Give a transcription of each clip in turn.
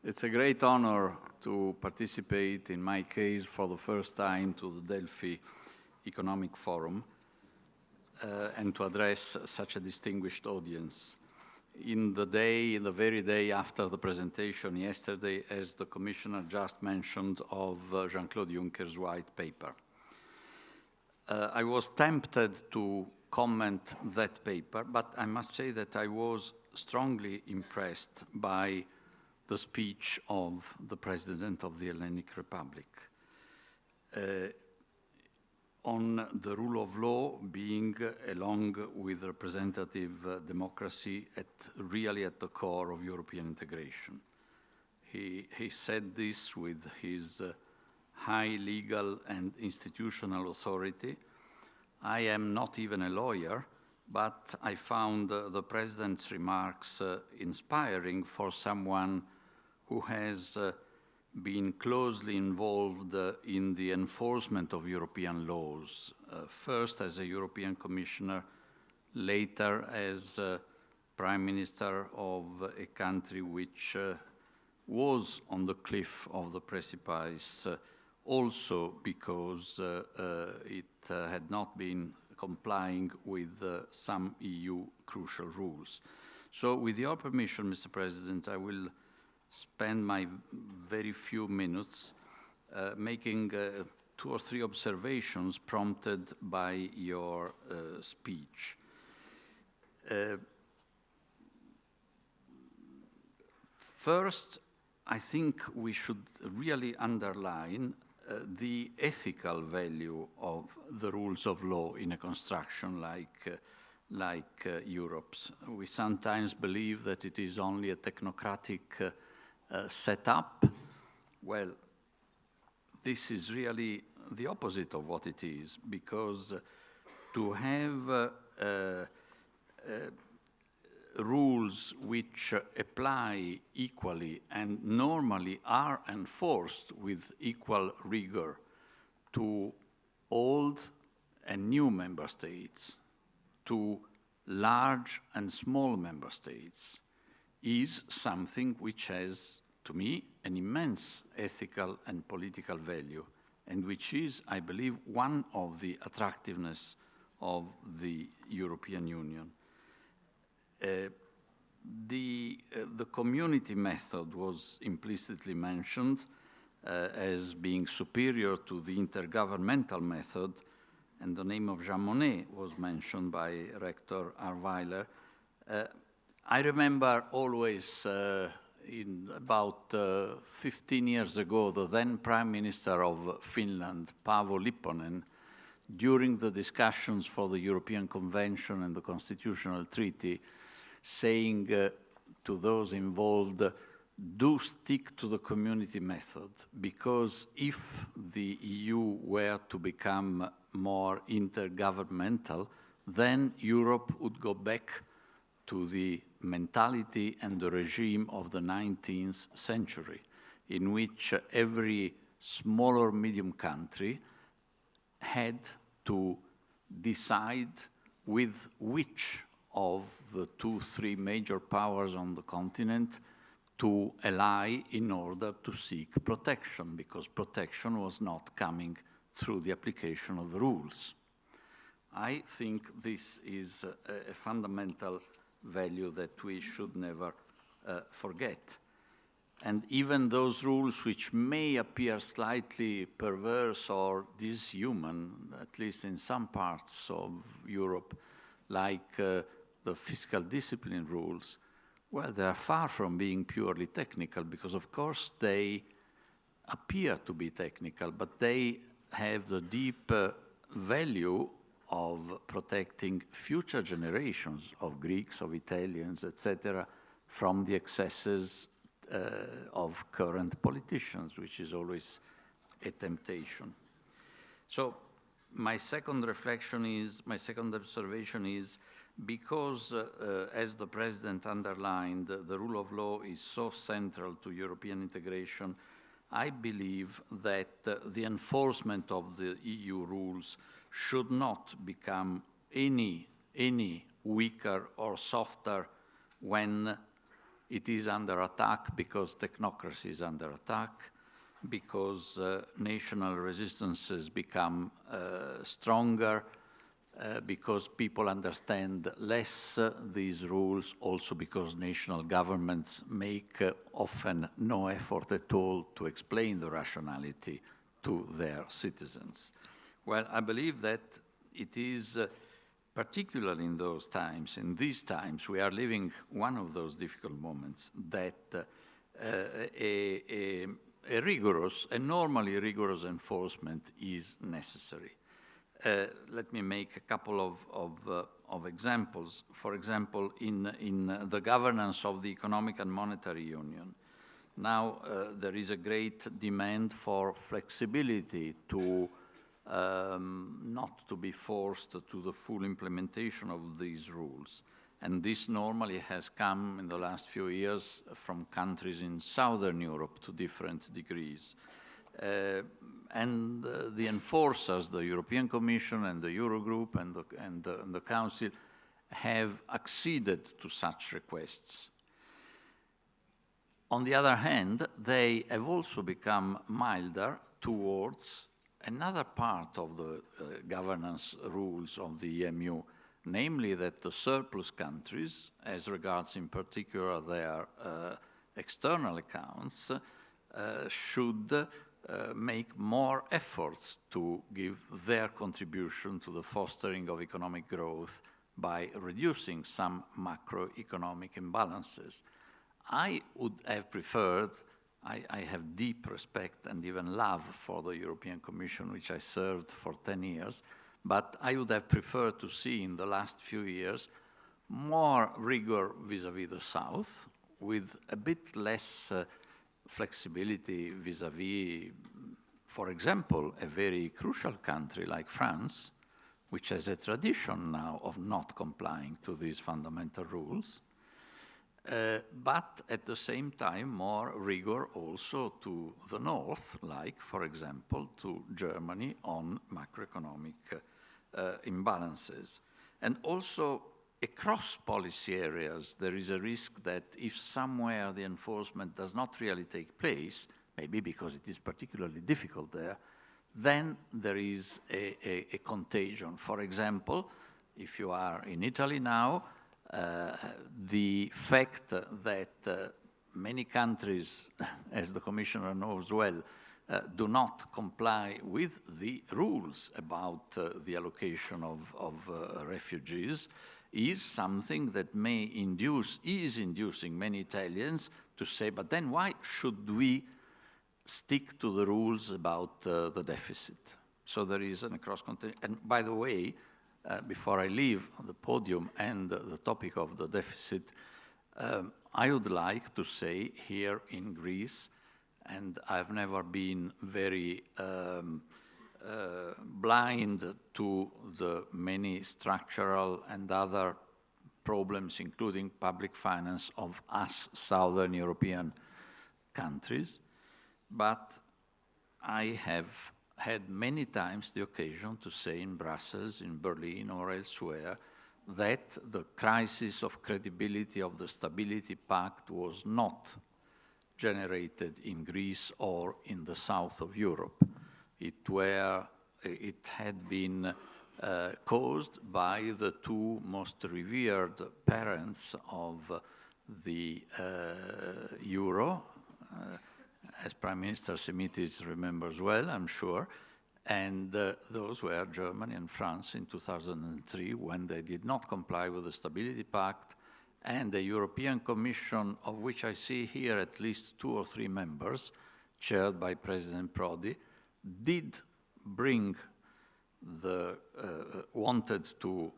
It's a great honor to participate, in my case, for the first time to the Delphi Economic Forum and to address such a distinguished audience. In the very day after the presentation yesterday, as the Commissioner just mentioned, of Jean-Claude Juncker's white paper. I was tempted to comment that paper, but I must say that I was strongly impressed by the speech of the President of the Hellenic Republic on the rule of law being, along with representative democracy, really at the core of European integration. He said this with his high legal and institutional authority. I am not even a lawyer, but I found the President's remarks inspiring for someone who has been closely involved in the enforcement of European laws, first as a European Commissioner, later as Prime Minister of a country which was on the cliff of the precipice, also because it had not been complying with some EU crucial rules. So with your permission, Mr. President, I will spend my very few minutes making 2 or 3 observations prompted by your speech. First, I think we should really underline the ethical value of the rules of law in a construction like Europe's. We sometimes believe that it is only a technocratic setup. Well, this is really the opposite of what it is, because to have rules which apply equally and normally are enforced with equal rigor to old and new member states, to large and small member states, is something which has, to me, an immense ethical and political value, and which is, I believe, one of the attractiveness of the European Union. The community method was implicitly mentioned as being superior to the intergovernmental method, and the name of Jean Monnet was mentioned by Rector Arweiler. I remember always, about 15 years ago, the then Prime Minister of Finland, Paavo Lipponen, during the discussions for the European Convention and the Constitutional Treaty, saying to those involved, do stick to the community method, because if the EU were to become more intergovernmental, then Europe would go back to the mentality and the regime of the 19th century, in which every small or medium country had to decide with which of the 2-3 major powers on the continent to ally in order to seek protection, because protection was not coming through the application of the rules. I think this is a fundamental value that we should never forget. And even those rules which may appear slightly perverse or dishuman, at least in some parts of Europe, like the fiscal discipline rules, well, they are far from being purely technical, because of course they appear to be technical, but they have the deep value of protecting future generations of Greeks, of Italians, etc., from the excesses of current politicians, which is always a temptation. So my second observation is, because, as the President underlined, the rule of law is so central to European integration, I believe that the enforcement of the EU rules should not become any weaker or softer when It is under attack because technocracy is under attack, because national resistances become stronger, because people understand less these rules, also because national governments make often no effort at all to explain the rationality to their citizens. Well, I believe that it is, particularly in those times, in these times, we are living one of those difficult moments that a rigorous, a normally rigorous enforcement is necessary. Let me make a couple of examples. For example, in the governance of the Economic and Monetary Union, now there is a great demand for flexibility to not to be forced to the full implementation of these rules. And this normally has come in the last few years from countries in Southern Europe to different degrees. And the enforcers, the European Commission and the Eurogroup and the Council, have acceded to such requests. On the other hand, they have also become milder towards another part of the governance rules of the EMU, namely that the surplus countries, as regards in particular their external accounts, should make more efforts to give their contribution to the fostering of economic growth by reducing some macroeconomic imbalances. I would have preferred, I have deep respect and even love for the European Commission, which I served for 10 years, but I would have preferred to see in the last few years more rigor vis-à-vis the South, with a bit less flexibility vis-à-vis, for example, a very crucial country like France, which has a tradition now of not complying to these fundamental rules, but at the same time more rigor also to the north, like, for example, to Germany on macroeconomic imbalances. And also across policy areas, there is a risk that if somewhere the enforcement does not really take place, maybe because it is particularly difficult there, then there is a contagion. For example, if you are in Italy now, the fact that many countries, as the Commissioner knows well, do not comply with the rules about the allocation of refugees is something that may induce, is inducing many Italians to say, but then why should we stick to the rules about the deficit? So there is an cross-contagion. And by the way, before I leave the podium and the topic of the deficit, I would like to say here in Greece, and I've never been very blind to the many structural and other problems, including public finance of us Southern European countries, but I have had many times the occasion to say in Brussels, in Berlin, or elsewhere, that the crisis of credibility of the Stability Pact was not generated in Greece or in the south of Europe. It had been caused by the two most revered parents of the euro, as Prime Minister Simitis remembers well, I'm sure, and those were Germany and France in 2003 when they did not comply with the Stability Pact, and the European Commission, of which I see here at least 2 or 3 members, chaired by President Prodi, did bring the, wanted to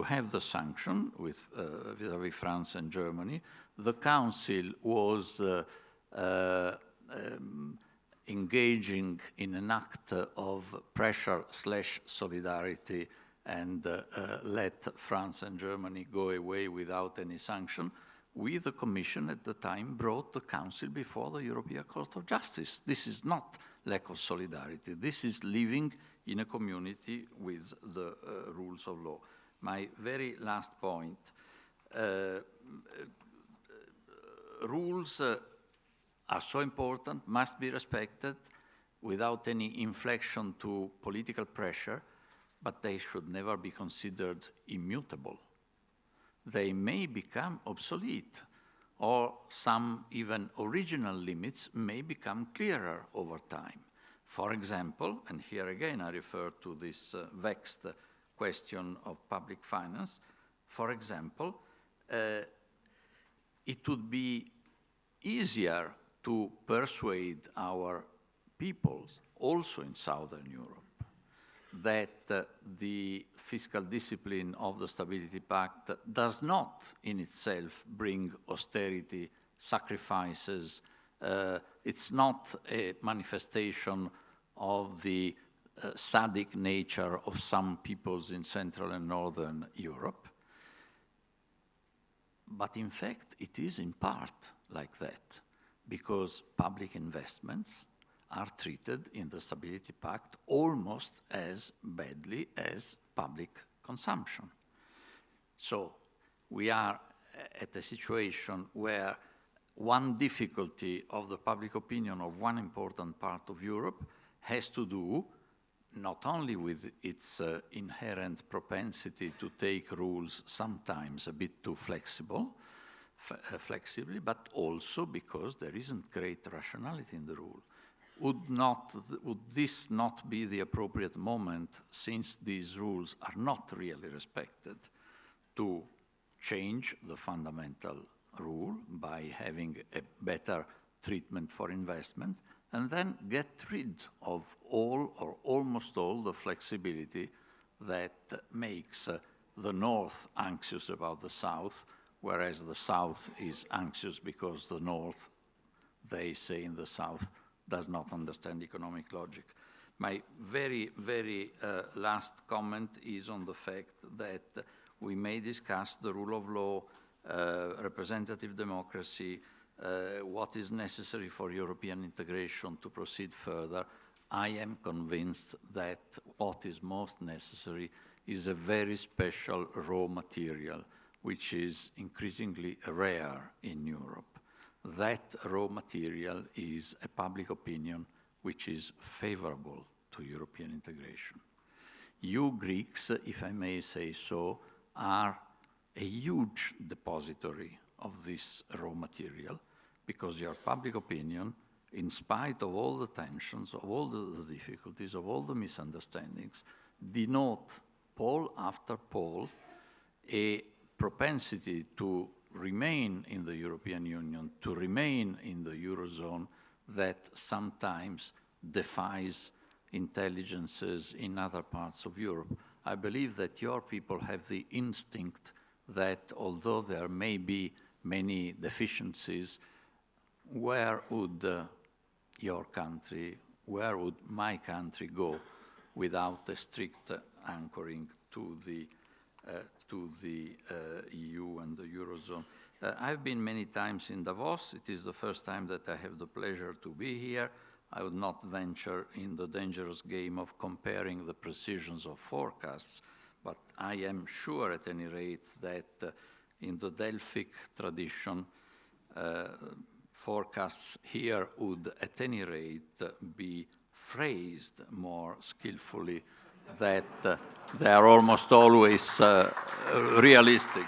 have the sanction with vis-à-vis France and Germany. The Council was engaging in an act of pressure/solidarity and let France and Germany go away without any sanction. We, the Commission at the time, brought the Council before the European Court of Justice. This is not lack of solidarity. This is living in a community with the rules of law. My very last point. rules are so important, must be respected without any inflection to political pressure, but they should never be considered immutable. They may become obsolete, or some even original limits may become clearer over time. For example, and here again I refer to this vexed question of public finance, for example, it would be easier to persuade our peoples, also in Southern Europe, that the fiscal discipline of the Stability Pact does not in itself bring austerity, sacrifices. It's not a manifestation of the sadic nature of some peoples in Central and Northern Europe. But in fact, it is in part like that, because public investments are treated in the Stability Pact almost as badly as public consumption. So we are at a situation where one difficulty of the public opinion of one important part of Europe has to do not only with its inherent propensity to take rules sometimes a bit too flexibly, but also because there isn't great rationality in the rule. Would this not be the appropriate moment, since these rules are not really respected, to change the fundamental rule by having a better treatment for investment, and then get rid of all or almost all the flexibility that makes the North anxious about the South, whereas the South is anxious because the North, they say in the South, does not understand economic logic. My very, very last comment is on the fact that we may discuss the rule of law, representative democracy, what is necessary for European integration to proceed further. I am convinced that what is most necessary is a very special raw material, which is increasingly rare in Europe. That raw material is a public opinion which is favorable to European integration. You Greeks, if I may say so, are a huge depository of this raw material, because your public opinion, in spite of all the tensions, of all the difficulties, of all the misunderstandings, denote poll after poll a propensity to remain in the European Union, to remain in the Eurozone, that sometimes defies intelligences in other parts of Europe. I believe that your people have the instinct that although there may be many deficiencies, where would your country, where would my country go without a strict anchoring to the EU and the Eurozone? I've been many times in Davos. It is the first time that I have the pleasure to be here. I would not venture in the dangerous game of comparing the precisions of forecasts, but I am sure at any rate that in the Delphic tradition, forecasts here would at any rate be phrased more skillfully, that they are almost always realistic.